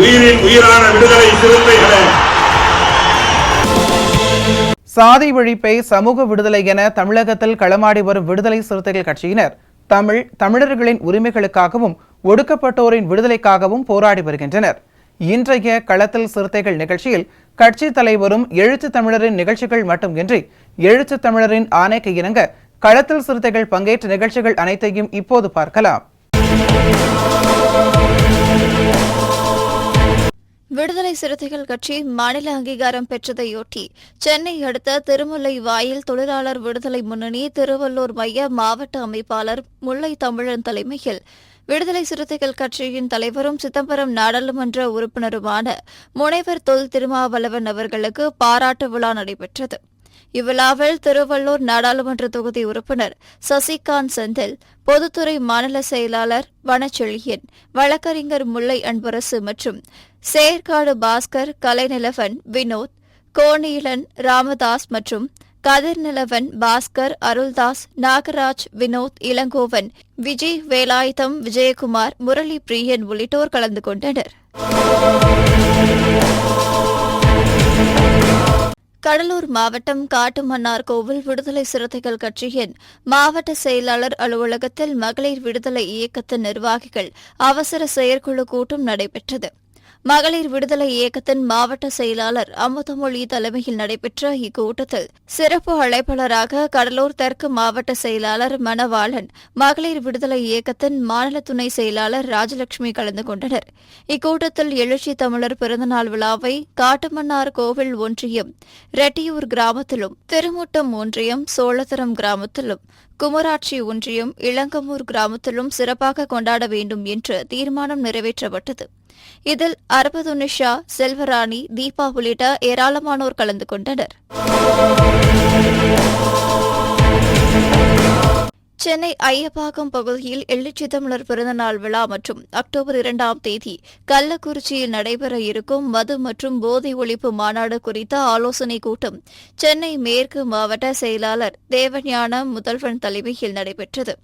உயிரின் உயிரான விடுதலை சிறுத்தைகளே, சாதி ஒழிப்பை சமூக விடுதலை என தமிழகத்தில் களமாடி வரும் விடுதலை சிறுத்தைகள் கட்சியினர் தமிழர்களின் உரிமைகளுக்காகவும் ஒடுக்கப்பட்டோரின் விடுதலைக்காகவும் போராடி வருகின்றனர். இன்றைய களத்தில் சிறுத்தைகள் நிகழ்ச்சியில் கட்சி தலைவரும் எழுத்து தமிழரின் நிகழ்ச்சிகள் மட்டுமின்றி எழுத்து தமிழரின் ஆணைக்கு இணங்க களத்தில் சிறுத்தைகள் பங்கேற்ற நிகழ்ச்சிகள் அனைத்தையும் இப்போது பார்க்கலாம். விடுதலை சிறுத்தைகள் கட்சி மாநில அங்கீகாரம் பெற்றதையொட்டி சென்னை அடுத்த திருமுல்லை வாயில் தொழிலாளர் விடுதலை முன்னணி திருவள்ளூர் மைய மாவட்ட அமைப்பாளர் முல்லை தமிழன் தலைமையில் விடுதலை சிறுத்தைகள் கட்சியின் தலைவரும் சிதம்பரம் நாடாளுமன்ற உறுப்பினருமான முனைவர் தொல் திருமாவளவன் அவர்களுக்கு பாராட்டு விழா நடைபெற்றது. இவ்விழாவில் திருவள்ளூர் நாடாளுமன்ற தொகுதி உறுப்பினர் சசிகாந்த் செந்தில், பொதுத்துறை மாநில செயலாளர் வனச்செழியன், வழக்கறிஞர் முல்லை அன்பரசு மற்றும் செயற்காடு பாஸ்கர், கலைநிலவன் வினோத், கோணீலன் ராமதாஸ் மற்றும் கதிர்நிலவன் பாஸ்கர், அருள்தாஸ், நாகராஜ், வினோத், இளங்கோவன், விஜய் வேலாயுதம், விஜயகுமார், முரளி பிரியன் உள்ளிட்டோர் கலந்து கொண்டனர். கடலூர் மாவட்டம் காட்டுமன்னார் கோவில் விடுதலை சிறுத்தைகள் கட்சியின் மாவட்ட செயலாளர் அலுவலகத்தில் மகளிர் விடுதலை இயக்கத்தின் நிர்வாகிகள் அவசர செயற்குழு கூட்டம் நடைபெற்றது. மகளிர் விடுதலை இயக்கத்தின் மாவட்ட செயலாளர் அமுதமொழி தலைமையில் நடைபெற்ற இக்கூட்டத்தில் சிறப்பு அழைப்பாளராக கடலூர் தெற்கு மாவட்ட செயலாளர் மணவாளன், மகளிர் விடுதலை இயக்கத்தின் மாநில துணை செயலாளர் ராஜலட்சுமி கலந்து கொண்டனர். இக்கூட்டத்தில் எழுச்சி தமிழர் பிறந்தநாள் விழாவை காட்டுமன்னார் கோவில் ஒன்றியம் ரெட்டியூர் கிராமத்திலும், திருமுட்டம் ஒன்றியம் சோழதரம் கிராமத்திலும், குமராட்சி ஒன்றியம் இளங்கமூர் கிராமத்திலும் சிறப்பாக கொண்டாட வேண்டும் என்று தீர்மானம் நிறைவேற்றப்பட்டது. இதில் அரபதுனிஷா, செல்வராணி, தீபா உள்ளிட்ட ஏராளமானோர் கலந்து கொண்டனர். சென்னை ஐயப்பாக்கம் பகுதியில் எழுச்சி தமிழர் பிறந்தநாள் விழா மற்றும் அக்டோபர் 2ஆம் தேதி கள்ளக்குறிச்சியில் நடைபெற இருக்கும் மது மற்றும் போதை ஒழிப்பு மாநாடு குறித்த ஆலோசனைக் கூட்டம் சென்னை மேற்கு மாவட்ட செயலாளர் தேவஞானம் முதல்வன் தலைமையில் நடைபெற்றது.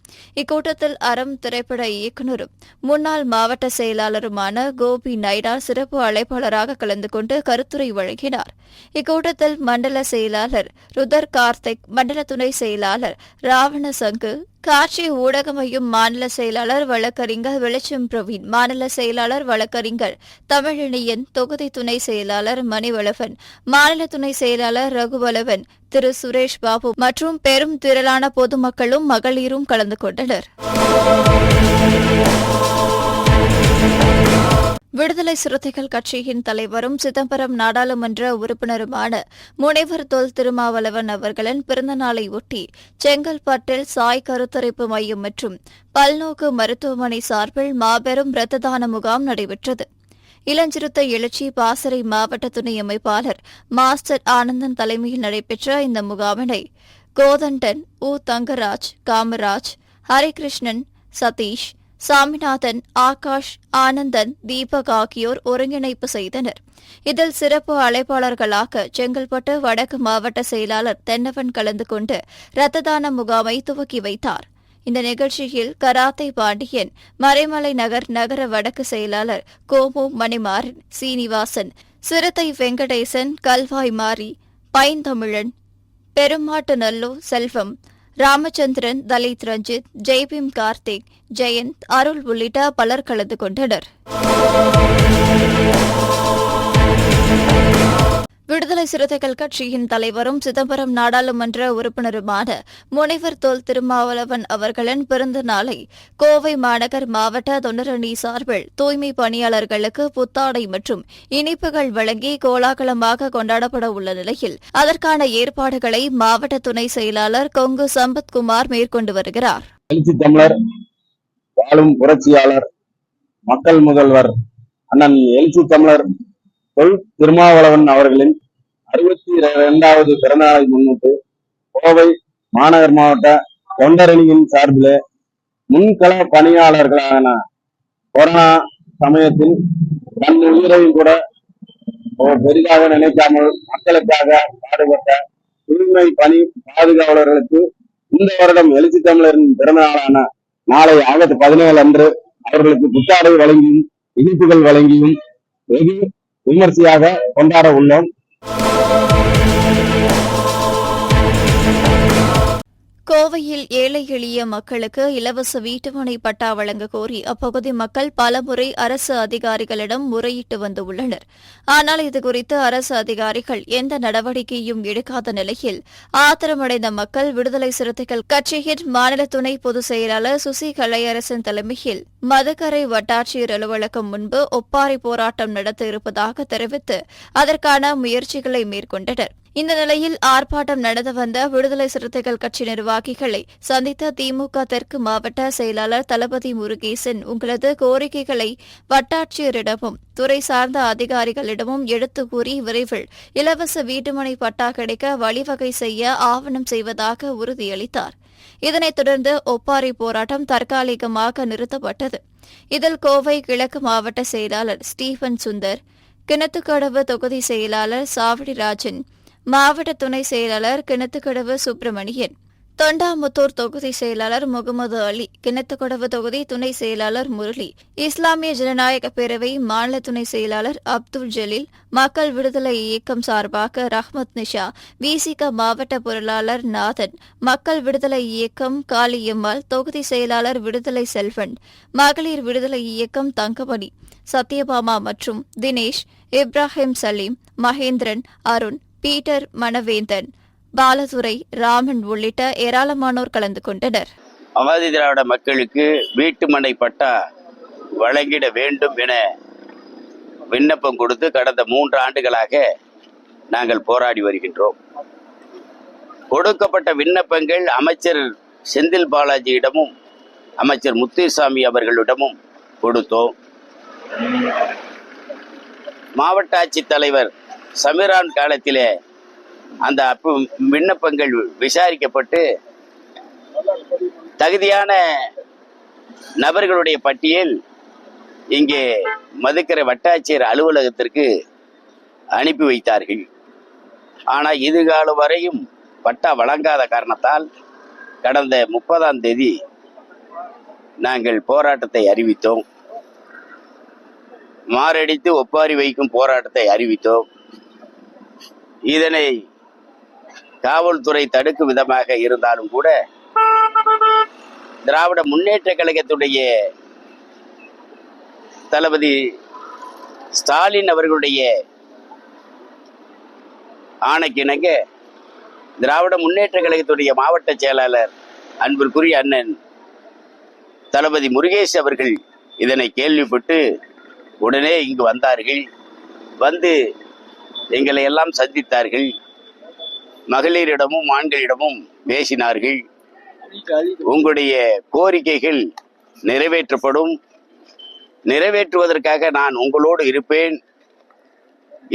இக்கூட்டத்தில் அறம் திரைப்பட இயக்குநரும் முன்னாள் மாவட்ட செயலாளருமான கோபி நைடா சிறப்பு அழைப்பாளராக கலந்து கொண்டு கருத்துரை வழங்கினார். இக்கூட்டத்தில் மண்டல செயலாளர் ருதர் கார்த்திக், மண்டல துணை செயலாளர் ராவண சங்கு, காட்சி ஊடக மையம் மாநில செயலாளர் வழக்கறிஞர் வெளிச்சம் பிரவீன், மாநில செயலாளர் வழக்கறிஞர் தமிழினியன், தொகுதி துணை செயலாளர் மணிவளவன், மாநில துணை செயலாளர் ரகுவலவன், திரு சுரேஷ் பாபு மற்றும் பெரும் திரளான பொதுமக்களும் மகளிரும் கலந்து கொண்டனர். விடுதலை சிறுத்தைகள் கட்சியின் தலைவரும் சிதம்பரம் நாடாளுமன்ற உறுப்பினருமான முனைவர் தொல் திருமாவளவன் அவர்களின் பிறந்தநாளை ஒட்டி செங்கல்பட்டில் சாய் கருத்தரிப்பு மையம் மற்றும் பல்நோக்கு மருத்துவமனை சார்பில் மாபெரும் இரத்த தான முகாம் நடைபெற்றது. இளஞ்சிறுத்தை எழுச்சி பாசறை மாவட்ட துணை அமைப்பாளர் மாஸ்டர் ஆனந்தன் தலைமையில் நடைபெற்ற இந்த முகாமினை கோதண்டன், உ தங்கராஜ், காமராஜ், ஹரிகிருஷ்ணன், சதீஷ், சாமிநாதன், ஆகாஷ், ஆனந்தன், தீபக் ஆகியோர் ஒருங்கிணைப்பு செய்தனர். இதில் சிறப்பு அழைப்பாளர்களாக செங்கல்பட்டு வடக்கு மாவட்ட செயலாளர் தென்னவன் கலந்து கொண்டு இரத்த தான முகாமை துவக்கி வைத்தார். இந்த நிகழ்ச்சியில் கராத்தே பாண்டியன், மறைமலை நகர் நகர வடக்கு செயலாளர் கோமு மணிமாறன், சீனிவாசன், சிறுத்தை வெங்கடேசன், கல்வாய் மாரி, பைந்தமிழன், பெருமாட்டு நல்லூர் செல்வம், ராமச்சந்திரன், தலித் ரஞ்சித், ஜெய்பீம் கார்த்திக், ஜெயந்த், அருள் உள்ளிட்ட பலர் கலந்து கொண்டனர். விடுதலை சிறுத்தைகள் கட்சியின் தலைவரும் சிதம்பரம் நாடாளுமன்ற உறுப்பினருமான முனைவர் தொல் திருமாவளவன் அவர்களின் பிறந்த நாளை கோவை மாநகர் மாவட்ட தொண்டரணி சார்பில் தூய்மை பணியாளர்களுக்கு புத்தாடை மற்றும் இனிப்புகள் வழங்கி கோலாகலமாக கொண்டாடப்பட உள்ள நிலையில் அதற்கான ஏற்பாடுகளை மாவட்ட துணை செயலாளர் கொங்கு சம்பத்குமார் மேற்கொண்டு வருகிறார். எழுச்சி தமிழர் வாழும் புரட்சியாளர் மக்கள் முதல்வர் அண்ணன் எழுச்சி தமிழர் தொல் திருமாவளவன் அவர்களின் 62வது பிறந்தநாளை முன்னிட்டு கோவை மாநகர் மாவட்ட தொண்டரணியின் சார்பில் முன்கள பணியாளர்களான கொரோனா சமயத்தில் தன் உயிரையும் கூட பெரிதாக நினைக்காமல் மக்களுக்காக பாடுபட்ட தூய்மை பணி பாதுகாவலர்களுக்கு இந்த வருடம் எழுச்சி தமிழரின் பிறந்த நாளான நாளை ஆகஸ்ட் 17 அன்று அவர்களுக்கு புத்தாடை வழங்கியும் இனிப்புகள் வழங்கியும் வெகு விமர்சையாக கொண்டாட உள்ளோம். கோவையில் ஏழை எளிய மக்களுக்கு இலவச வீட்டுமனை பட்டா வழங்க கோரி அப்பகுதி மக்கள் பலமுறை அரசு அதிகாரிகளிடம் முறையிட்டு வந்துள்ளனர். ஆனால் இதுகுறித்து அரசு அதிகாரிகள் எந்த நடவடிக்கையும் எடுக்காத நிலையில் ஆத்திரமடைந்த மக்கள் விடுதலை சிறுத்தைகள் கட்சியின் மாநில துணை பொதுச் செயலாளர் சுசி கலையரசன் தலைமையில் மதுக்கரை வட்டாட்சியர் அலுவலகம் முன்பு ஒப்பாரி போராட்டம் நடத்த இருப்பதாக தெரிவித்து அதற்கான முயற்சிகளை மேற்கொண்டனர். இந்த நிலையில் ஆர்ப்பாட்டம் நடந்து வந்த விடுதலை சிறுத்தைகள் கட்சி நிர்வாகிகளை சந்தித்த திமுக தெற்கு மாவட்ட செயலாளர் தளபதி முருகேசன் உங்களது கோரிக்கைகளை வட்டாட்சியரிடமும் துறை சார்ந்த அதிகாரிகளிடமும் எடுத்து கூறி விரைவில் இலவச வீட்டுமனை பட்டா கிடைக்க வழிவகை செய்ய ஆவணம் செய்வதாக உறுதியளித்தார். இதனைத் தொடர்ந்து ஒப்பாரி போராட்டம் தற்காலிகமாக நிறுத்தப்பட்டது. இதில் கோவை கிழக்கு மாவட்ட செயலாளர் ஸ்டீபன் சுந்தர், கிணத்துக்கடவு தொகுதி செயலாளர் சாவடிராஜன், மாவட்ட துணை செயலாளர் கிணத்துக்கடவு சுப்பிரமணியன், தொண்டாமுத்தூர் தொகுதி செயலாளர் முகமது அலி, கிணத்துக்கடவு தொகுதி துணை செயலாளர் முரளி, இஸ்லாமிய ஜனநாயக பேரவை மாநில துணை செயலாளர் அப்துல் ஜலீல், மக்கள் விடுதலை இயக்கம் சார்பாக ரஹ்மத் நிஷா, விசிக மாவட்ட பொருளாளர் நாதன், மக்கள் விடுதலை இயக்கம் காளியம்மாள், தொகுதி செயலாளர் விடுதலை செல்வன், மகளிர் விடுதலை இயக்கம் தங்கமணி, சத்யபாமா மற்றும் தினேஷ், இப்ராஹிம் சலீம், மகேந்திரன், அருண், பீட்டர், மணவேந்தன், பாலதுரை, ராமன் உள்ளிட்ட ஏராளமானோர் கலந்து கொண்டனர். அவாதி திராவிட மக்களுக்கு வீட்டுமனை பட்டா வழங்கிட வேண்டும் என விண்ணப்பம் கொடுத்து கடந்த 3 ஆண்டுகளாக நாங்கள் போராடி வருகின்றோம். கொடுக்கப்பட்ட விண்ணப்பங்கள் அமைச்சர் செந்தில் பாலாஜியிடமும் அமைச்சர் முத்துசாமி அவர்களிடமும் கொடுத்தோம். மாவட்ட ஆட்சித்தலைவர் சமீரான் காலத்திலே அந்த விண்ணப்பங்கள் விசாரிக்கப்பட்டு தகுதியான நபர்களுடைய பட்டியல் இங்கே மதுக்கரை வட்டாட்சியர் அலுவலகத்திற்கு அனுப்பி வைத்தார்கள். ஆனால் இதுகாலம் வரையும் பட்டா வழங்காத காரணத்தால் கடந்த 30ஆம் தேதி நாங்கள் போராட்டத்தை அறிவித்தோம். மாரடித்து ஒப்பாரி வைக்கும் போராட்டத்தை அறிவித்தோம். இதனை காவல்துறை தடுக்கும் விதமாக இருந்தாலும் கூட திராவிட முன்னேற்ற கழகத்துடைய தளபதி ஸ்டாலின் அவர்களுடைய ஆணைக்கிணங்க திராவிட முன்னேற்ற கழகத்துடைய மாவட்ட செயலாளர் அன்பிற்குரிய அண்ணன் தளபதி முருகேஷ் அவர்கள் இதனை கேள்விப்பட்டு உடனே இங்கு வந்தார்கள். வந்து எங்களை எல்லாம் சந்தித்தார்கள். மகளிரிடமும் ஆண்களிடமும் பேசினார்கள். உங்களுடைய கோரிக்கைகள் நிறைவேற்றப்படும், நிறைவேற்றுவதற்காக நான் உங்களோடு இருப்பேன்,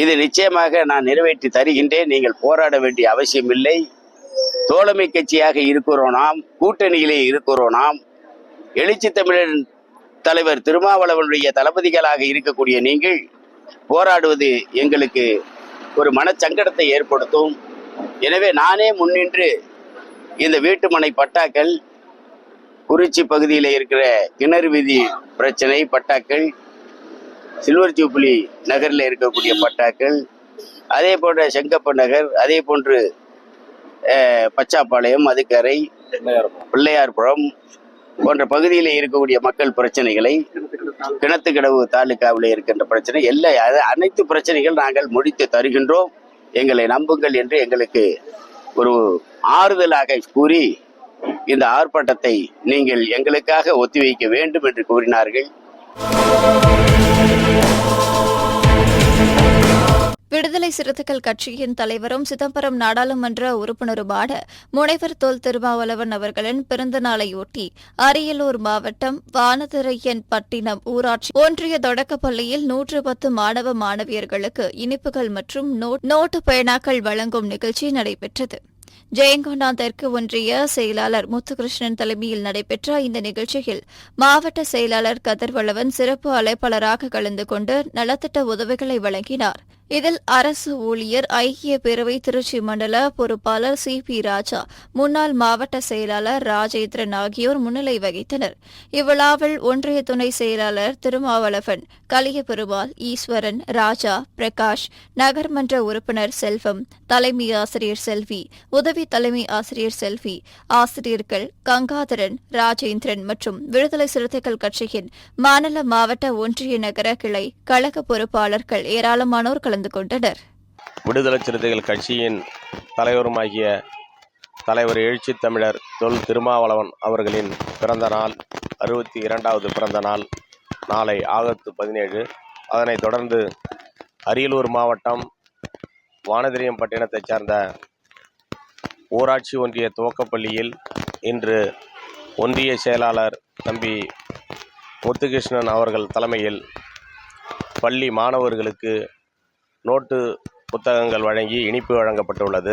இது நிச்சயமாக நான் நிறைவேற்றி தருகின்றேன், நீங்கள் போராட வேண்டிய அவசியம் இல்லை, தோழமை கட்சியாக இருக்கிறோம், நாம் கூட்டணியிலே இருக்கிறோம், நாம் எழுச்சி தமிழர் தலைவர் திருமாவளவனுடைய தளபதிகளாக இருக்கக்கூடிய நீங்கள் போராடுவது எங்களுக்கு ஒரு மனச்சங்கடத்தை ஏற்படுத்தும். எனவே நானே முன்னின்று இந்த வீட்டுமனை பட்டாக்கள், குறிச்சி பகுதியில் இருக்கிற கிணறு வீதி பிரச்சனை பட்டாக்கள், சில்வர் ஜூப்ளி நகரில் இருக்கக்கூடிய பட்டாக்கள், அதே போன்ற செங்கப்ப நகர், அதே போன்று பச்சாப்பாளையம், மதுக்கரை, பிள்ளையார்புரம் போன்ற பகுதியில் இருக்கக்கூடிய மக்கள் பிரச்சனைகளை, கிணத்துக்கடவு தாலுகாவில் இருக்கின்ற பிரச்சனை, அனைத்து பிரச்சனைகள் நாங்கள் முடித்து தருகின்றோம். எங்களை நம்புங்கள் என்று எங்களுக்கு ஒரு ஆறுதலாக கூறி இந்த ஆர்ப்பாட்டத்தை நீங்கள் எங்களுக்காக ஒத்திவைக்க வேண்டும் என்று கூறினார்கள். விடுதலை சிறுத்தைகள் கட்சியின் தலைவரும் சிதம்பரம் நாடாளுமன்ற உறுப்பினருமான முனைவர் தொல் திருமாவளவன் அவர்களின் பிறந்த நாளையொட்டி அரியலூர் மாவட்டம் வானதிரையன் பட்டினம் ஊராட்சி ஒன்றிய தொடக்கப்பள்ளியில் 110 மாணவ மாணவியர்களுக்கு இனிப்புகள் மற்றும் நோட்டு பேனாக்கள் வழங்கும் நிகழ்ச்சி நடைபெற்றது. ஜெயங்கொண்டா தெற்கு ஒன்றிய செயலாளர் முத்துகிருஷ்ணன் தலைமையில் நடைபெற்ற இந்த நிகழ்ச்சியில் மாவட்ட செயலாளர் கதிர்வளவன் சிறப்பு அழைப்பாளராக கலந்து கொண்டு நலத்திட்ட உதவிகளை வழங்கினார். இதில் அரசு ஊழியர் ஐக்கிய பேரவை திருச்சி மண்டல பொறுப்பாளர் சி.பி. ராஜா, முன்னாள் மாவட்ட செயலாளர் ராஜேந்திரன் ஆகியோர் முன்னிலை வகித்தனர். இவ்விழாவில் ஒன்றிய துணை செயலாளர் திருமாவளவன், கலியபெருமாள், ஈஸ்வரன், ராஜா, பிரகாஷ், நகர்மன்ற உறுப்பினர் செல்வம், தலைமை ஆசிரியர் செல்வி, உதவி தலைமை ஆசிரியர் செல்வி, ஆசிரியர்கள் கங்காதரன், ராஜேந்திரன் மற்றும் விடுதலை சிறுத்தைகள் கட்சியின் மாநில மாவட்ட ஒன்றிய நகர கிளை கழக பொறுப்பாளர்கள் ஏராளமானோர் கலந்து கொண்டனர். விடுதலை சிறுத்தைகள் கட்சியின் தலைவருமாகிய தலைவர் எழுச்சி தமிழர் தொல் திருமாவளவன் அவர்களின் பிறந்த நாள் 62வது பிறந்த நாள் நாளை ஆகஸ்ட் 17. அதனைத் தொடர்ந்து அரியலூர் மாவட்டம் வானதிரியம் பட்டினத்தைச் சார்ந்த ஊராட்சி ஒன்றிய துவக்கப்பள்ளியில் இன்று ஒன்றிய செயலாளர் தம்பி முத்துகிருஷ்ணன் அவர்கள் தலைமையில் பள்ளி மாணவர்களுக்கு நோட்டு புத்தகங்கள் வழங்கி இனிப்பு வழங்கப்பட்டுள்ளது.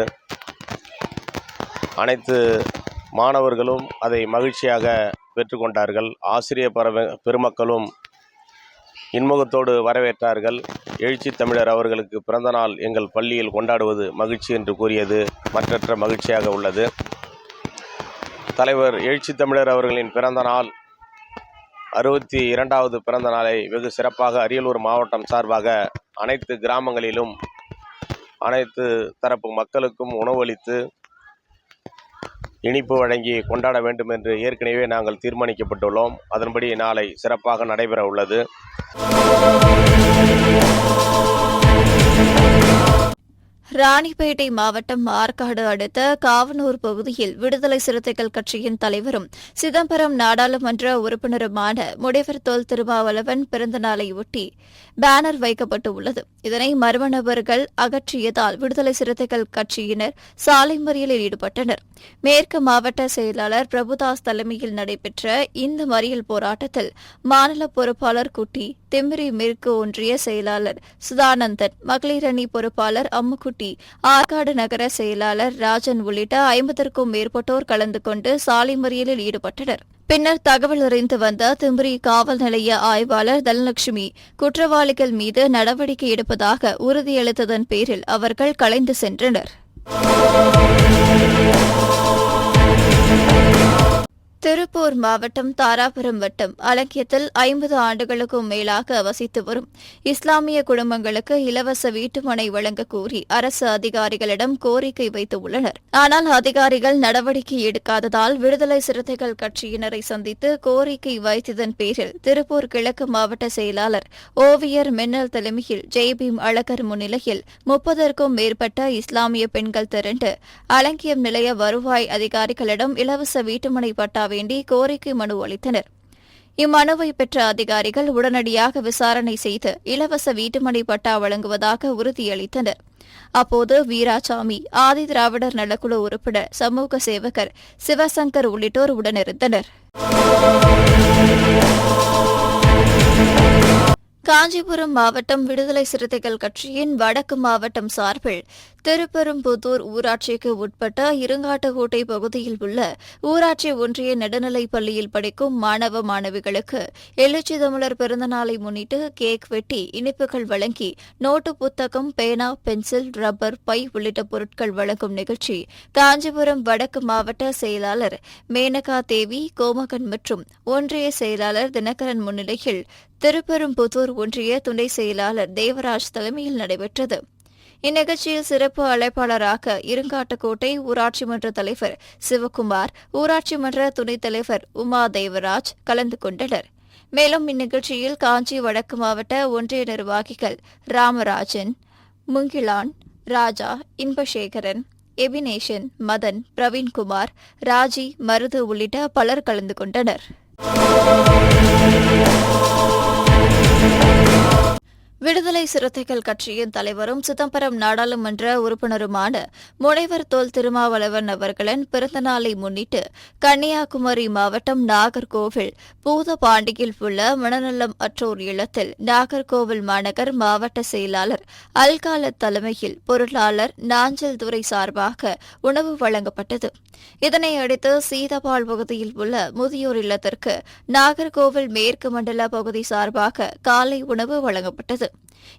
அனைத்து மாணவர்களும் அதை மகிழ்ச்சியாக பெற்றுக்கொண்டார்கள். ஆசிரிய பெருமக்களும் இன்முகத்தோடு வரவேற்றார்கள். எழுச்சி தமிழர் அவர்களுக்கு பிறந்தநாள் எங்கள் பள்ளியில் கொண்டாடுவது மகிழ்ச்சி என்று கூறியது மற்றற்ற மகிழ்ச்சியாக உள்ளது. தலைவர் எழுச்சி தமிழர் அவர்களின் பிறந்த நாள் 62வது பிறந்த நாளை வெகு சிறப்பாக அரியலூர் மாவட்டம் சார்பாக அனைத்து கிராமங்களிலும் அனைத்து தரப்பு மக்களுக்கும் உணவளித்து இனிப்பு வழங்கி கொண்டாட வேண்டும் என்று ஏற்கனவே நாங்கள் தீர்மானிக்கப்பட்டுள்ளோம். அதன்படி நாளை சிறப்பாக நடைபெற உள்ளது. ராணிப்பேட்டை மாவட்டம் ஆற்காடு அடுத்த காவனூர் பகுதியில் விடுதலை சிறுத்தைகள் கட்சியின் தலைவரும் சிதம்பரம் நாடாளுமன்ற உறுப்பினருமான முனைவர் தொல் திருமாவளவன் பிறந்த நாளையொட்டி பேனர் வைக்கப்பட்டுள்ளது. இதனை மர்ம நபர்கள் அகற்றியதால் விடுதலை சிறுத்தைகள் கட்சியினர் சாலை மறியலில் ஈடுபட்டனர். மேற்கு மாவட்ட செயலாளர் பிரபுதாஸ் தலைமையில் நடைபெற்ற இந்த மறியல் போராட்டத்தில் மாநில பொறுப்பாளர் குட்டி, திமிரி மேற்கு ஒன்றிய செயலாளர் சுதானந்தன், மகளிர் அணி பொறுப்பாளர் அம்முக்குட்டி, ஆற்காடு நகர செயலாளர் ராஜன் உள்ளிட்ட 50க்கும் மேற்பட்டோர் கலந்து கொண்டு சாலை மறியலில் ஈடுபட்டனர். பின்னர் தகவல் அறிந்து வந்த திமிரி காவல் நிலைய ஆய்வாளர் தனலட்சுமி குற்றவாளிகள் மீது நடவடிக்கை எடுப்பதாக உறுதியளித்ததன் பேரில் அவர்கள் கலைந்து சென்றனர். திருப்பூர் மாவட்டம் தாராபுரம் வட்டம் அலங்கியத்தில் 50 ஆண்டுகளுக்கும் மேலாக வசித்து வரும் இஸ்லாமிய குடும்பங்களுக்கு இலவச வீட்டுமனை வழங்க கோரி அரசு அதிகாரிகளிடம் கோரிக்கை வைத்துள்ளனர். ஆனால் அதிகாரிகள் நடவடிக்கை எடுக்காததால் விடுதலை சிறுத்தைகள் கட்சியினரை சந்தித்து கோரிக்கை வைத்ததன் பேரில் திருப்பூர் கிழக்கு மாவட்ட செயலாளர் ஓவியர் மின்னல் தலைமையில் ஜெய்பீம் அழகர் முன்னிலையில் 30க்கும் மேற்பட்ட இஸ்லாமிய பெண்கள் திரண்டு அலங்கியம் நிலைய வருவாய் அதிகாரிகளிடம் இலவச வீட்டுமனை பட்டா வேண்டி கோரிக்கை மனு அளித்தனர். இம்மனுவை பெற்ற அதிகாரிகள் உடனடியாக விசாரணை செய்து இலவச வீட்டுமனை பட்டா வழங்குவதாக உறுதியளித்தனர். அப்போது வீராசாமி, ஆதி திராவிடர் நலக்குழு உறுப்பினர், சமூக சேவகர் சிவசங்கர் உள்ளிட்டோர் உடனிருந்தனர். காஞ்சிபுரம் மாவட்டம் விடுதலை சிறுத்தைகள் கட்சியின் வடக்கு மாவட்டம் சார்பில் திருப்பெரும்புதூர் ஊராட்சிக்கு உட்பட்ட இருங்காட்டுக்கோட்டை பகுதியில் உள்ள ஊராட்சி ஒன்றிய நடுநிலைப் பள்ளியில் படிக்கும் மாணவ மாணவிகளுக்கு எழுச்சி தமிழர் பிறந்தநாளை முன்னிட்டு கேக் வெட்டி இனிப்புகள் வழங்கி நோட்டு புத்தகம், பேனா, பென்சில், ரப்பர், பை உள்ளிட்ட பொருட்கள் வழங்கும் நிகழ்ச்சி காஞ்சிபுரம் வடக்கு மாவட்ட செயலாளர் மேனகா தேவி கோமகன் மற்றும் ஒன்றிய செயலாளர் தினகரன் முன்னிலையில் திருப்பெரும்புதூர் ஒன்றிய துணை செயலாளர் தேவராஜ் தலைமையில் நடைபெற்றது. இந்நிகழ்ச்சியில் சிறப்பு அழைப்பாளராக இருங்காட்டுக்கோட்டை ஊராட்சி மன்ற தலைவர் சிவக்குமார், ஊராட்சி மன்ற துணைத் தலைவர் உமா தேவராஜ் கலந்து கொண்டனர். மேலும் இந்நிகழ்ச்சியில் காஞ்சி வடக்கு மாவட்ட ஒன்றிய நிர்வாகிகள் ராமராஜன், முங்கிலான், ராஜா, இன்பசேகரன், எபினேஷன், மதன், பிரவீன்குமார், ராஜி, மருது உள்ளிட்ட பலர் கலந்து கொண்டனர். விடுதலை சிறுத்தைகள் கட்சியின் தலைவரும் சிதம்பரம் நாடாளுமன்ற உறுப்பினருமான முனைவர் தொல் திருமாவளவன் அவர்களின் பிறந்தநாளை முன்னிட்டு கன்னியாகுமரி மாவட்டம் நாகர்கோவில் பூதபாண்டியில் உள்ள மனநலம் அற்றோர் இல்லத்தில் நாகர்கோவில் மாநகர் மாவட்ட செயலாளர் அல்காலத் தலைமையில் பொருளாளர் நாஞ்சல் துரை சார்பாக உணவு வழங்கப்பட்டது. இதனையடுத்து சீதபால் பகுதியில் உள்ள முதியோர் இல்லத்திற்கு நாகர்கோவில் மேற்கு மண்டல பகுதி சார்பாக காலை உணவு வழங்கப்பட்டது.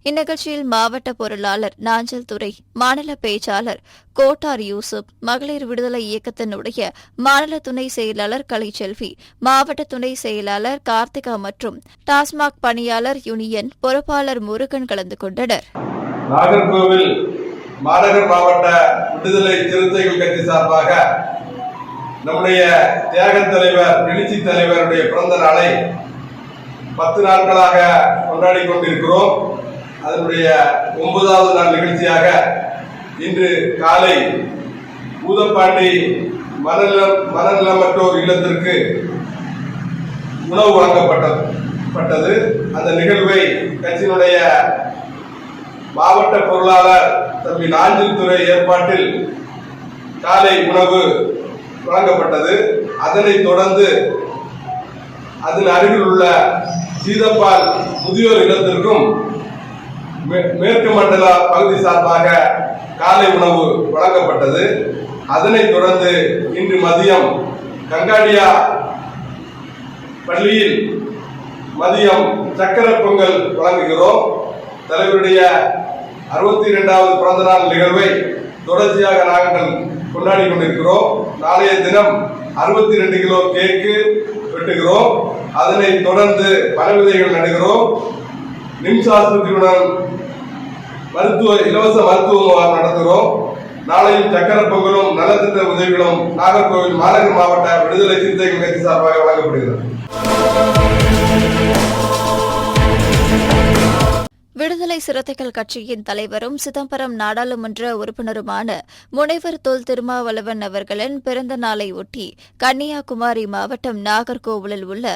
இந்நிகழ்ச்சியில் மாவட்ட பொருளாளர் நாஞ்சல் துரை, மாநில பேச்சாளர் கோட்டார் யூசுப், மகளிர் விடுதலை இயக்கத்தினுடைய மாநில துணை செயலாளர் கலைச்செல்வி, மாவட்ட துணை செயலாளர் கார்த்திகா மற்றும் டாஸ்மாக் பணியாளர் யூனியன் பொறுப்பாளர் முருகன் கலந்து கொண்டனர். நாகர்கோவில் மாநகர் மாவட்ட விடுதலை சிறுத்தைகள் கட்சி சார்பாக நம்முடைய தியாக தலைவர், எழுச்சி தலைவருடைய பிறந்த நாளை 10 நாட்களாக கொண்டாடி கொண்டிருக்கிறோம். அதனுடைய 9வது நாள் நிகழ்ச்சியாக இன்று காலை பூதப்பாண்டி மனநலமற்றோர் இல்லத்திற்கு உணவு வழங்கப்பட்டது. அந்த நிகழ்வை கட்சியினுடைய மாவட்ட பொருளாளர் தம்பி நாஞ்சில் துறை ஏற்பாட்டில் காலை உணவு வழங்கப்பட்டது. அதனைத் தொடர்ந்து அதன் அருகில் உள்ள சீதப்பால் முதியோர் இல்லத்திற்கும் மேற்கு மண்டல பகுதி சார்பாக காலை உணவு வழங்கப்பட்டது. அதனைத் தொடர்ந்து இன்று மதியம் கங்காடியா பள்ளியில் மதியம் சக்கர பொங்கல் வழங்குகிறோம். தலைவருடைய 62வது பிறந்தநாள் நிகழ்வை தொடர்ச்சியாக நாங்கள் கொண்டாடி கொண்டிருக்கிறோம். நாளைய தினம் 62 கிலோ கேக்கு வெட்டுகிறோம். அதனை தொடர்ந்து பல விதைகள் நடுகிறோம். நிம்ஸ் ஆஸ்பத்திரியுடன் இலவச மருத்துவ முகாம் நடத்துகிறோம். நாளையும் சக்கர பொங்கலும் நலத்திட்ட உதவிகளும் நாகர்கோவில் மாநகர் மாவட்ட விடுதலை சிறுத்தைகள் கட்சி சார்பாக வழங்கப்படுகிறது. விடுதலை சிறுத்தைகள் கட்சியின் தலைவரும் சிதம்பரம் நாடாளுமன்ற உறுப்பினருமான முனைவர் தொல் திருமாவளவன் அவர்களின் பிறந்த நாளை ஒட்டி கன்னியாகுமரி மாவட்டம் நாகர்கோவிலில் உள்ள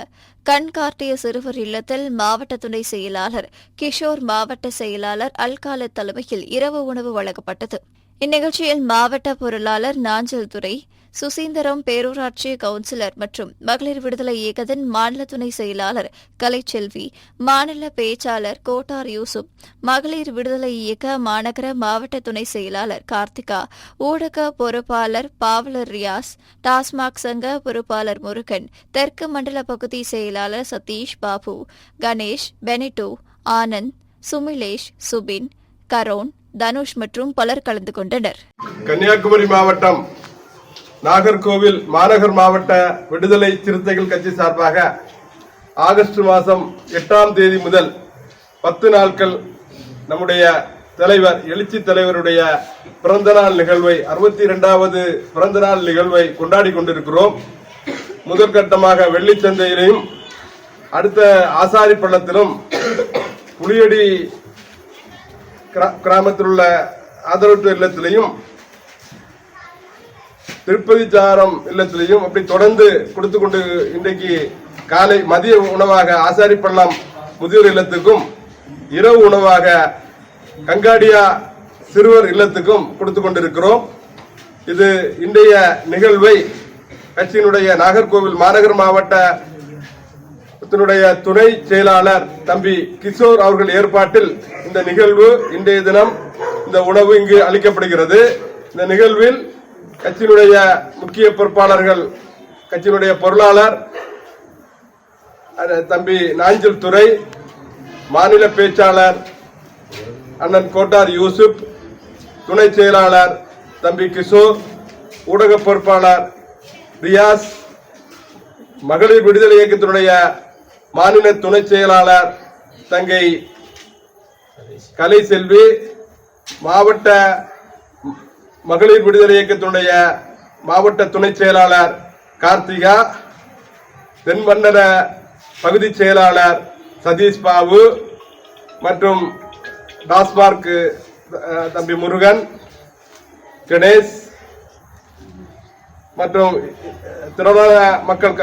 கண்காட்டிய சிறுவர் இல்லத்தில் மாவட்ட துணை செயலாளர் கிஷோர், மாவட்ட செயலாளர் அல்காலத் தலைமையில் இரவு உணவு வழங்கப்பட்டது. இந்நிகழ்ச்சியில் மாவட்ட பொருளாளர் நாஞ்சல் துரை, சுசீந்திரம் பேரூராட்சி கவுன்சிலர் மற்றும் மகளிர் விடுதலை இயக்கத்தின் மாநில துணை செயலாளர் கலைச்செல்வி, மாநில பேச்சாளர் கோட்டார் யூசுப், மகளிர் விடுதலை இயக்க மாநகர மாவட்ட துணை செயலாளர் கார்த்திகா, ஊடக பொறுப்பாளர் பாவலர் ரியாஸ், டாஸ்மாக் சங்க பொறுப்பாளர் முருகன், தெற்கு மண்டல பகுதி செயலாளர் சதீஷ் பாபு, கணேஷ், பெனிட்டோ, ஆனந்த், சுமிலேஷ், சுபின், கரோன், தனுஷ் மற்றும் பலர் கலந்து கொண்டனர். கன்னியாகுமரி மாவட்டம் நாகர்கோவில் மாநகர் மாவட்ட விடுதலை சிறுத்தைகள் கட்சி சார்பாக ஆகஸ்ட் மாதம் 8ஆம் தேதி முதல் 10 நாட்கள் நம்முடைய தலைவர், எழுச்சி தலைவருடைய பிறந்தநாள் நிகழ்வை, 62வது பிறந்தநாள் நிகழ்வை கொண்டாடி கொண்டிருக்கிறோம். முதற்கட்டமாக வெள்ளிச்சந்தையிலும், அடுத்த ஆசாரிப்பள்ளத்திலும், புளியடி கிராமத்தில் உள்ள ஆதரவற்ற இல்லத்திலையும், திருப்பதி சாரம் இல்லத்திலையும் அப்படி தொடர்ந்து கொடுத்து கொண்டு இன்றைக்கு காலை மதிய உணவாக ஆசாரிப்பள்ளம் முதியோர் இல்லத்துக்கும், இரவு உணவாக கங்காடியா சிறுவர் இல்லத்துக்கும் கொடுத்து கொண்டிருக்கிறோம். இது இன்றைய நிகழ்வை கட்சியினுடைய நாகர்கோவில் மாநகர் மாவட்ட துணை செயலாளர் தம்பி கிஷோர் அவர்கள் ஏற்பாட்டில் இந்த நிகழ்வு, இன்றைய தினம் இந்த உணவு இங்கு அளிக்கப்படுகிறது. இந்த நிகழ்வில் கட்சியினுடைய முக்கிய பொறுப்பாளர்கள், கட்சியினுடைய பொருளாளர் தம்பி நாஞ்சல் துரை, மாநில பேச்சாளர் அண்ணன் கோட்டார் யூசுப், துணை செயலாளர் தம்பி கிஷோர், ஊடக பொறுப்பாளர் ரியாஸ், மகளிர் விடுதலை இயக்கத்தினுடைய மாநில துணை செயலாளர் தங்கை கலைச்செல்வி, மாவட்ட மகளிர் விடுதலை இயக்கத்தினுடைய மாவட்ட துணை செயலாளர் கார்த்திகா, தென்மண்டல பகுதி செயலாளர் சதீஷ் பாபு மற்றும் டாஸ்மாக் தம்பி முருகன், கணேஷ் மற்றும் திரளான மக்கள்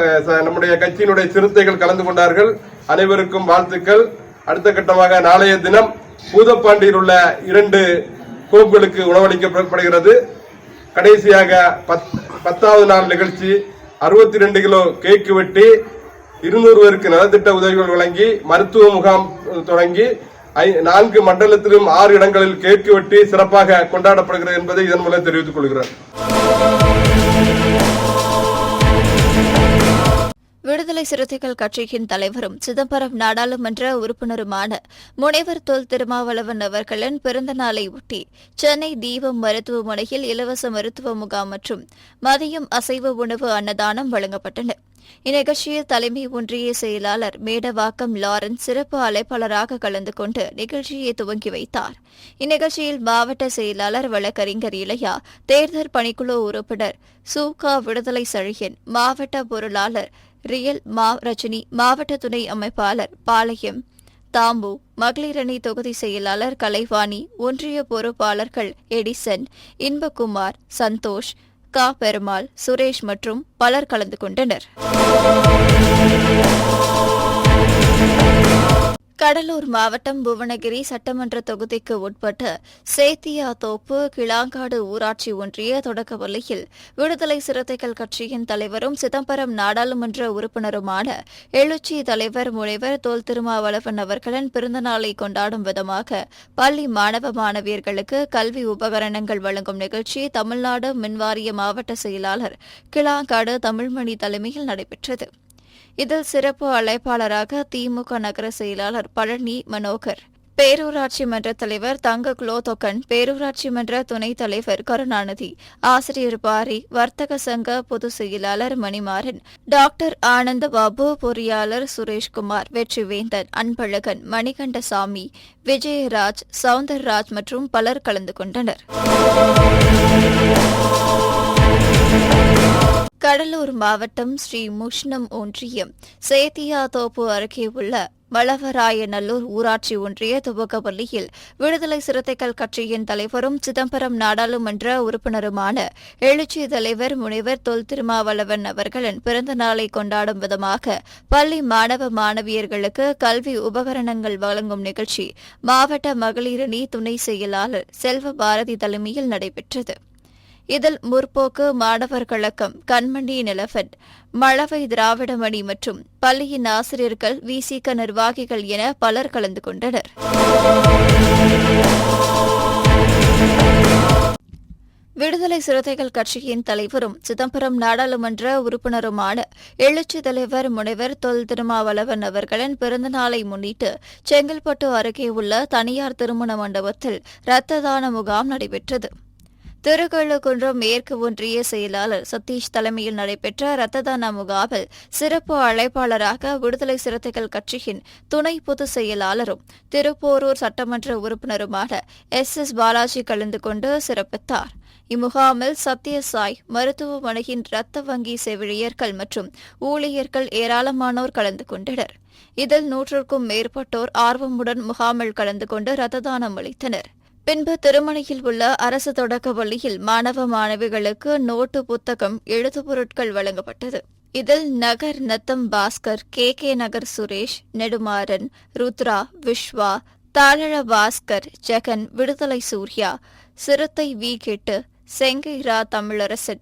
நம்முடைய கட்சியினுடைய சிறுத்தைகள் கலந்து கொண்டார்கள். அனைவருக்கும் வாழ்த்துக்கள். அடுத்த கட்டமாக நாளைய தினம் பூதப்பாண்டியில் உள்ள 2 கோப்புகளுக்கு உணவளிக்கப்படுகிறது. கடைசியாக 10வது நாள் நிகழ்ச்சி 62 கிலோ கேக்கு வெட்டி 200 பேருக்கு நலத்திட்ட உதவிகள் வழங்கி மருத்துவ முகாம் தொடங்கி 4 மண்டலத்திலும் 6 இடங்களில் கேக்கு வெட்டி சிறப்பாக கொண்டாடப்படுகிறது என்பதை இதன் மூலம் தெரிவித்துக் கொள்கிறேன். விடுதலை சிறுத்தைகள் கட்சியின் தலைவரும் சிதம்பரம் நாடாளுமன்ற உறுப்பினருமான முனைவர் தொல் திருமாவளவன் அவர்களின் பிறந்த நாளை ஒட்டி சென்னை தீபம் மருத்துவமனையில் இலவச மருத்துவ முகாம் மற்றும் மதியம் அசைவ உணவு அன்னதானம் வழங்கப்பட்டன. இந்நிகழ்ச்சியில் தலைமை ஒன்றிய செயலாளர் மேடவாக்கம் லாரன்ஸ் சிறப்பு அழைப்பாளராக கலந்து கொண்டு நிகழ்ச்சியை துவங்கி வைத்தார். இந்நிகழ்ச்சியில் மாவட்ட செயலாளர் வழக்கறிஞர் இளையா, தேர்தல் பணிக்குழு உறுப்பினர் சூகா விடுதலை சழியன், மாவட்ட பொருளாளர் ரியல் ரஜினி, மாவட்ட துணை அமைப்பாளர் பாளையம் தாம்பு, மகளிரணி தொகுதி செயலாளர் கலைவாணி, ஒன்றிய பொறுப்பாளர்கள் எடிசன், இன்பகுமார், சந்தோஷ், கா பெருமாள், சுரேஷ் மற்றும் பலர் கலந்து கொண்டனர். கடலூர் மாவட்டம் புவனகிரி சட்டமன்ற தொகுதிக்கு உட்பட்ட சேத்தியாத்தோப்பு கிளாங்காடு ஊராட்சி ஒன்றிய தொடக்கப்பள்ளியில் விடுதலை சிறுத்தைகள் கட்சியின் தலைவரும் சிதம்பரம் நாடாளுமன்ற உறுப்பினருமான எழுச்சி தலைவர் முனைவர் தொல் திருமாவளவன் அவர்களின் பிறந்தநாளை கொண்டாடும் விதமாக பள்ளி மாணவ மாணவியர்களுக்கு கல்வி உபகரணங்கள் வழங்கும் நிகழ்ச்சி தமிழ்நாடு மின்வாரிய மாவட்ட செயலாளர் கிளாங்காடு தமிழ்மணி தலைமையில் நடைபெற்றது. இதில் சிறப்பு அழைப்பாளராக திமுக நகர செயலாளர் பழனி மனோகர், பேரூராட்சி மன்ற தலைவர் தங்க குலோதொக்கன், பேரூராட்சி மன்ற துணைத் தலைவர் கருணாநிதி, ஆசிரியர் பாரி, வர்த்தக சங்க பொதுச் செயலாளர் மணிமாறன், டாக்டர் ஆனந்த பாபு, பொறியாளர் சுரேஷ்குமார், வெற்றிவேந்தன், அன்பழகன், மணிகண்டசாமி, விஜயராஜ், சவுந்தரராஜ் மற்றும் பலர் கலந்து கொண்டனர். கடலூர் மாவட்டம் ஸ்ரீ முஷ்ணம் ஒன்றியம் சேத்தியாத்தோப்பு அருகே உள்ள வளவராயநல்லூர் ஊராட்சி ஒன்றிய துவக்கப்பள்ளியில் விடுதலை சிறுத்தைகள் கட்சியின் தலைவரும் சிதம்பரம் நாடாளுமன்ற உறுப்பினருமான எழுச்சி தலைவர் முனைவர் தொல் திருமாவளவன் அவர்களின் பிறந்த நாளை கொண்டாடும் விதமாக பள்ளி மாணவ மாணவியர்களுக்கு கல்வி உபகரணங்கள் வழங்கும் நிகழ்ச்சி மாவட்ட மகளிரணி துணை செயலாளர் செல்வ பாரதி தலைமையில் நடைபெற்றது. இதில் முற்போக்கு மாணவர் கழகம், கண்மணி நிலவன், மழவை திராவிடமணி மற்றும் பள்ளியின் ஆசிரியர்கள், விசிக நிர்வாகிகள் என பலர் கலந்து கொண்டனர். விடுதலை சிறுத்தைகள் கட்சியின் தலைவரும் சிதம்பரம் நாடாளுமன்ற உறுப்பினருமான எழுச்சி தலைவர் முனைவர் தொல் திருமாவளவன் அவர்களின் பிறந்தநாளை முன்னிட்டு செங்கல்பட்டு அருகே உள்ள தனியார் திருமண மண்டபத்தில் இரத்த தான முகாம் நடைபெற்றது. திருக்கழுக்குன்றம் மேற்கு ஒன்றிய செயலாளர் சதீஷ் தலைமையில் நடைபெற்ற இரத்த தான முகாமில் சிறப்பு அழைப்பாளராக விடுதலை சிறுத்தைகள் கட்சியின் துணை பொதுச் செயலாளரும் திருப்போரூர் சட்டமன்ற உறுப்பினருமான எஸ் பாலாஜி கலந்து கொண்டு சிறப்பித்தார். இம்முகாமில் சத்யசாய் மருத்துவமனையின் இரத்த வங்கி செவிலியர்கள் மற்றும் ஊழியர்கள் ஏராளமானோர் கலந்து கொண்டனர். இதில் 100க்கும் மேற்பட்டோர் ஆர்வமுடன் முகாமில் கலந்து கொண்டு இரத்த தானம் அளித்தனர். பின்பு திருமணியில் உள்ள அரசு தொடக்க பள்ளியில் மாணவ மாணவிகளுக்கு நோட்டு, புத்தகம், எழுது பொருட்கள் வழங்கப்பட்டது. இதில் நகர் நத்தம் பாஸ்கர், கே நகர் சுரேஷ், நெடுமாறன், ருத்ரா, விஸ்வா, தாளழ பாஸ்கர், ஜெகன், விடுதலை சூர்யா, சிறுத்தை வி. செங்கைரா தமிழரசன்,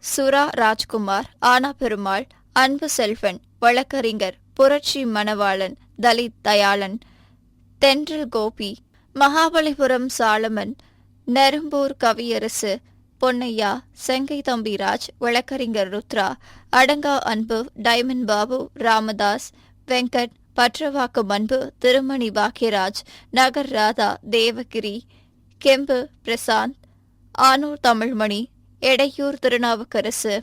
சுரா ராஜ்குமார், ஆனா பெருமாள், அன்பு செல்வன், வழக்கறிஞர் புரட்சி மணவாளன், தலித் தயாளன், தென்றல் கோபி, மகாபலிபுரம் சாலமன், நெரும்பூர் கவியரசு பொன்னையா, செங்கை தம்பிராஜ், வழக்கறிஞர் ருத்ரா, அடங்கா அன்பு, டைமண்ட் பாபு, ராமதாஸ், வெங்கட், பற்றவாக்கு அன்பு, திருமணி பாக்கியராஜ், நகர் ராதா, தேவகிரி, கெம்பு பிரசாந்த், ஆனூர் தமிழ்மணி, எடையூர் திருநாவுக்கரசு,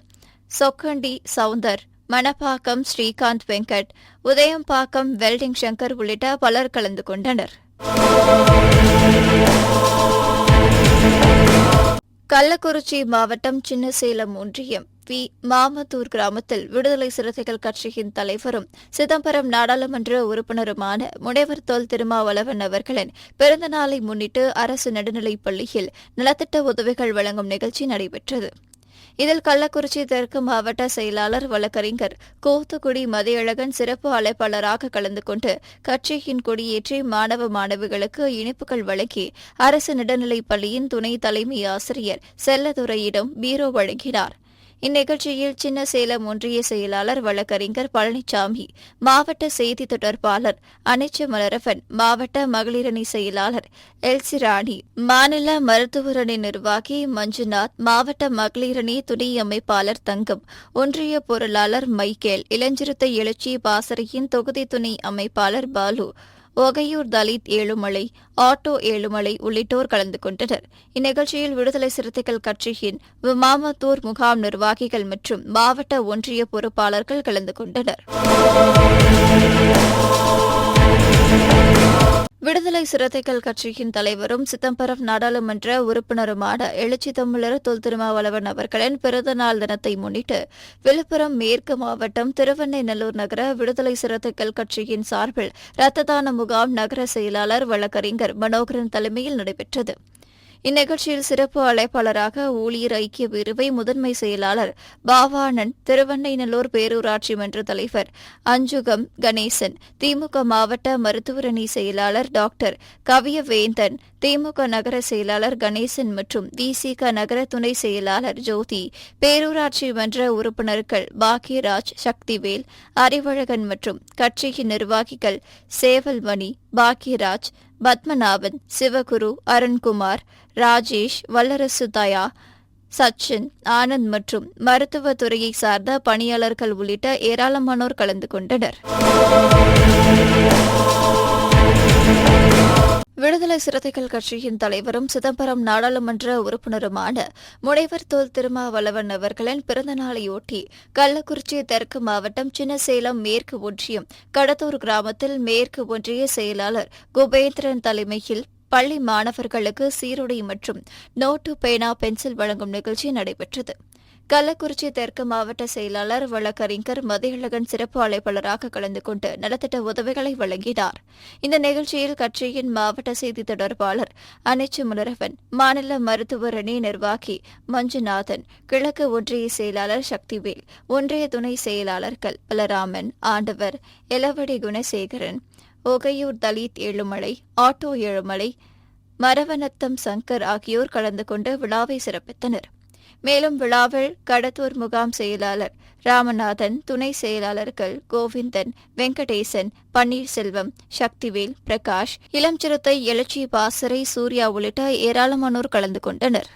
சொக்கண்டி சவுந்தர், மணப்பாக்கம் ஸ்ரீகாந்த் வெங்கட், உதயம்பாக்கம் வெல்டிங் சங்கர் உள்ளிட்ட பலர் கலந்து கொண்டனர். கள்ளக்குறிச்சி மாவட்டம் சின்னசேலம் ஒன்றியம் வி. மாமத்தூர் கிராமத்தில் விடுதலை சிறுத்தைகள் கட்சியின் தலைவரும் சிதம்பரம் நாடாளுமன்ற உறுப்பினருமான முனைவர் தொல் திருமாவளவன் அவர்களின் பிறந்த நாளை முன்னிட்டு அரசு நடுநிலைப் பள்ளியில் நலத்திட்ட உதவிகள் வழங்கும் நிகழ்ச்சி நடைபெற்றது. இதில் கள்ளக்குறிச்சி தெற்கு மாவட்ட செயலாளர் வழக்கறிஞர் கோத்துக்குடி மதியழகன் சிறப்பு அழைப்பாளராக கலந்து கொண்டு கட்சியின் கொடியேற்றி மாணவ மாணவிகளுக்கு இனிப்புகள் வழங்கி அரசு நடுநிலைப் பள்ளியின் துணை தலைமை ஆசிரியர் செல்லதுரையிடம் பீரோ வழங்கினார். இந்நிகழ்ச்சியில் சின்ன சேலம் ஒன்றிய செயலாளர் வழக்கறிஞர் பழனிசாமி, மாவட்ட செய்தி தொடர்பாளர் அனிச்ச மலரவன், மாவட்ட மகளிரணி செயலாளர் எல்சி ராணி, மாநில மருத்துவரணி நிர்வாகி மஞ்சுநாத், மாவட்ட மகளிரணி துணை அமைப்பாளர் தங்கம், ஒன்றிய பொருளாளர் மைக்கேல், இளஞ்சிறுத்தை எழுச்சி பாசறையின் தொகுதி துணை அமைப்பாளர் பாலு, ஒகையூர் தலித் ஏழுமலை, ஆட்டோ ஏழுமலை உள்ளிட்டோர் கலந்து கொண்டனர். இந்நிகழ்ச்சியில் விடுதலை சிறுத்தைகள் கட்சியின் மாமத்தூர் முகாம் நிர்வாகிகள் மற்றும் மாவட்ட ஒன்றிய பொறுப்பாளர்கள் கலந்து கொண்டனர். விடுதலை சிறுத்தைகள் கட்சியின் தலைவரும் சிதம்பரம் நாடாளுமன்ற உறுப்பினருமான எழுச்சி தமிழர் தொல் திருமாவளவன் அவர்களின் பிறந்தநாள் தினத்தை முன்னிட்டு விழுப்புரம் மேற்கு மாவட்டம் திருவெண்ணைநல்லூர் நகர விடுதலை சிறுத்தைகள் கட்சியின் சார்பில் இரத்த தான முகாம் நகர செயலாளர் வழக்கறிஞர் மனோகரன் தலைமையில் நடைபெற்றது. இந்நிகழ்ச்சியில் சிறப்பு அழைப்பாளராக ஊழியர் ஐக்கிய பிரிவை முதன்மை செயலாளர் பாவானன், திருவெண்ணைநல்லூர் பேரூராட்சி மன்ற தலைவர் அஞ்சுகம் கணேசன், திமுக மாவட்ட மருத்துவரணி செயலாளர் டாக்டர் கவியவேந்தன், திமுக நகர செயலாளர் கணேசன் மற்றும் விசிக நகர துணை செயலாளர் ஜோதி, பேரூராட்சி மன்ற உறுப்பினர்கள் பாக்கியராஜ், சக்திவேல், அறிவழகன் மற்றும் கட்சியின் நிர்வாகிகள் சேவல்மணி, பாக்கியராஜ், பத்மநாபன், சிவகுரு, அருண்குமார், ராஜேஷ், வல்லரசு தயா, சச்சின், ஆனந்த் மற்றும் மருத்துவ துறையை சார்ந்த பணியாளர்கள் உள்ளிட்ட ஏராளமானோர் கலந்து கொண்டனர். விடுதலை சிறுத்தைகள் கட்சியின் தலைவரும் சிதம்பரம் நாடாளுமன்ற உறுப்பினருமான முனைவர் தொல் திருமாவளவன் அவர்களின் பிறந்தநாளையொட்டி கள்ளக்குறிச்சி தெற்கு மாவட்டம் சின்னசேலம் மேற்கு ஒன்றியம் கடத்தூர் கிராமத்தில் மேற்கு ஒன்றிய செயலாளர் குபேந்திரன் தலைமையில் பள்ளி மாணவர்களுக்கு சீருடை மற்றும் நோட்டு, பேனா, பென்சில் வழங்கும் நிகழ்ச்சி நடைபெற்றது. கள்ளக்குறிச்சி தெற்கு மாவட்ட செயலாளர் வழக்கறிஞர் மதியழகன் சிறப்பு அழைப்பாளராக கலந்து கொண்டு நலத்திட்ட உதவிகளை வழங்கினார். இந்த நிகழ்ச்சியில் கட்சியின் மாவட்ட செய்தி தொடர்பாளர் அனிச்ச முனரவன், மாநில மருத்துவரணி நிர்வாகி மஞ்சுநாதன், கிழக்கு ஒன்றிய செயலாளர் சக்திவேல், ஒன்றிய துணை செயலாளர்கள் பலராமன், ஆண்டவர், எலவடி குணசேகரன், ஒகையூர் தலித் ஏழுமலை, ஆட்டோ ஏழுமலை, மரவனத்தம் சங்கர் ஆகியோர் கலந்து கொண்டு விழாவை சிறப்பித்தனர். மேலும் விழாவில் கடத்தூர் முகாம் செயலாளர் ராமநாதன், துணை செயலாளர்கள் கோவிந்தன், வெங்கடேசன், பன்னீர்செல்வம், சக்திவேல், பிரகாஷ், இளம் சிறுத்தை எழுச்சி பாசறை, சூர்யா உள்ளிட்ட ஏராளமானோர் கலந்து கொண்டனர்.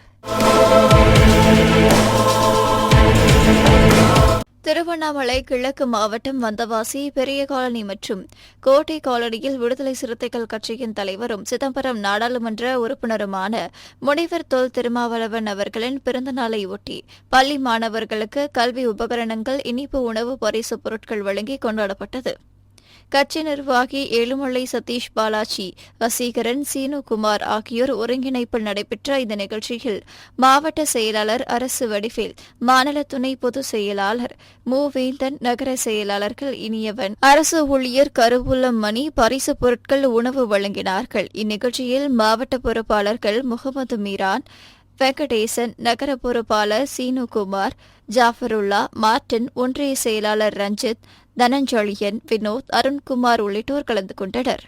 திருவண்ணாமலை கிழக்கு மாவட்டம் வந்தவாசி, பெரிய காலனி மற்றும் கோட்டை காலனியில் விடுதலை சிறுத்தைகள் கட்சியின் தலைவரும் சிதம்பரம் நாடாளுமன்ற உறுப்பினருமான முனைவர் தொல் திருமாவளவன் அவர்களின் பிறந்தநாளையொட்டி பள்ளி மாணவர்களுக்கு கல்வி உபகரணங்கள், இனிப்பு உணவு பரிசுப் பொருட்கள் வழங்கி கொண்டாடப்பட்டது. கட்சி நிர்வாகி ஏழுமலை சதீஷ் பாலாஜி, வசீகரன், சீனுகுமார் ஆகியோர் ஒருங்கிணைப்பில் நடைபெற்ற இந்த நிகழ்ச்சியில் மாவட்ட செயலாளர் அரசு வடிவேல், மாநில துணை பொதுச் செயலாளர் மூவேந்தன், நகர செயலாளர்கள் இனியவன், அரசு ஊழியர் கருவூலம் மணி பரிசுப் பொருட்கள், உணவு வழங்கினார்கள். இந்நிகழ்ச்சியில் மாவட்ட பொறுப்பாளர்கள் முகமது மீரான், வெங்கடேசன், நகர பொறுப்பாளர் சீனுகுமார், ஜாஃபருல்லா, மார்டின், ஒன்றிய செயலாளர் ரஞ்சித், தனஞ்சொழியன், வினோத், அருண்குமார் உள்ளிட்டோர் கலந்து கொண்டனர்.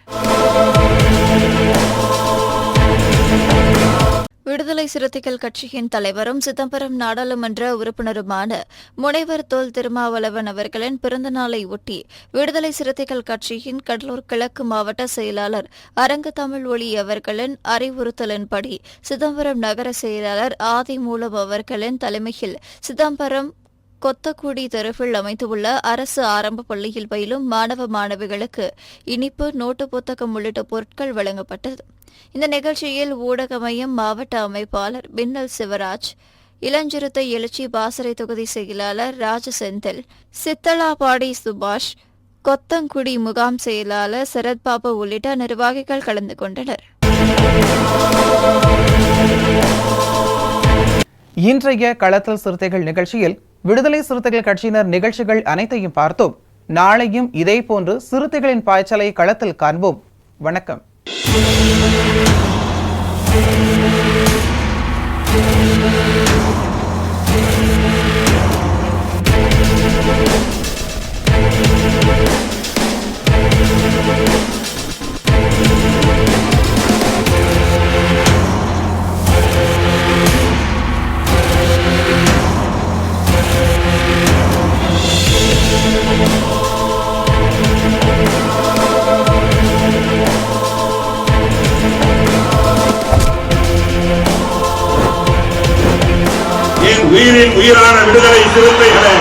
விடுதலை சிறுத்தைகள் கட்சியின் தலைவரும் சிதம்பரம் நாடாளுமன்ற உறுப்பினருமான முனைவர் தொல் திருமாவளவன் அவர்களின் பிறந்தநாளை ஒட்டி விடுதலை சிறுத்தைகள் கட்சியின் கடலூர் கிழக்கு மாவட்ட செயலாளர் அரங்க தமிழ் ஒளி அவர்களின் அறிவுறுத்தலின்படி சிதம்பரம் நகர செயலாளர் ஆதிமூலம் அவர்களின் தலைமையில் சிதம்பரம் கொத்தக்குடி தெருவில் அமைந்துள்ள அரசு ஆரம்ப பள்ளியில் பயிலும் மாணவ மாணவிகளுக்கு இனிப்பு, நோட்டு புத்தகம் உள்ளிட்ட பொருட்கள் வழங்கப்பட்டது. இந்த நிகழ்ச்சியில் ஊடக மையம் மாவட்ட அமைப்பாளர் பின்னல் சிவராஜ், இளஞ்சிறுத்தை எழுச்சி பாசறை தொகுதி செயலாளர் ராஜசெந்தில், சித்தலாபாடி சுபாஷ், கொத்தங்குடி முகாம் செயலாளர் சரத்பாபு உள்ளிட்ட நிர்வாகிகள் கலந்து கொண்டனர். இன்றைய களத்தல் சிறுத்தைகள் நிகழ்ச்சியில் விடுதலை சிறுத்தைகள் கட்சியினர் நிகழ்ச்சிகள் அனைத்தையும் பார்த்தோம். நாளையும் இதே போன்று சிறுத்தைகளின் பாய்ச்சலை களத்தில் காண்போம். வணக்கம். என் உயிரின் உயிரான விடுதலை சிறுத்தைகளே,